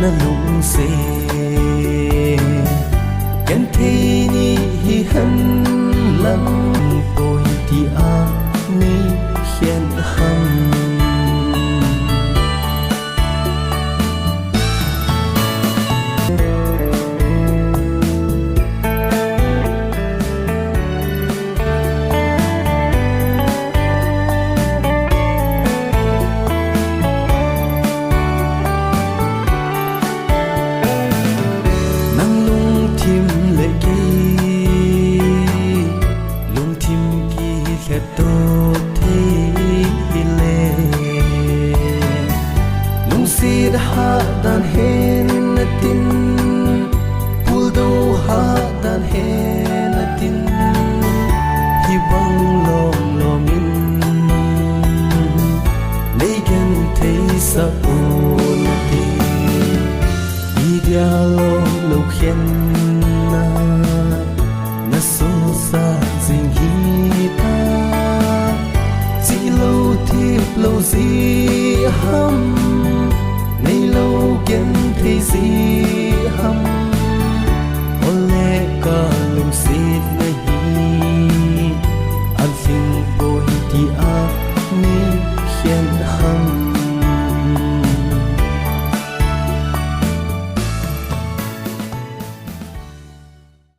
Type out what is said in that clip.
lung se Gan thế ni hi hân lắm tôi thì ni khen hâm ha dan hen tin pul do ha dan hen tin hi bang lom lomin nei gan thei sa on ti dia lo khen na so sa jing hi ta chỉ lâu thiệp lâu gì ham nay lâu kiến thấy gì hâm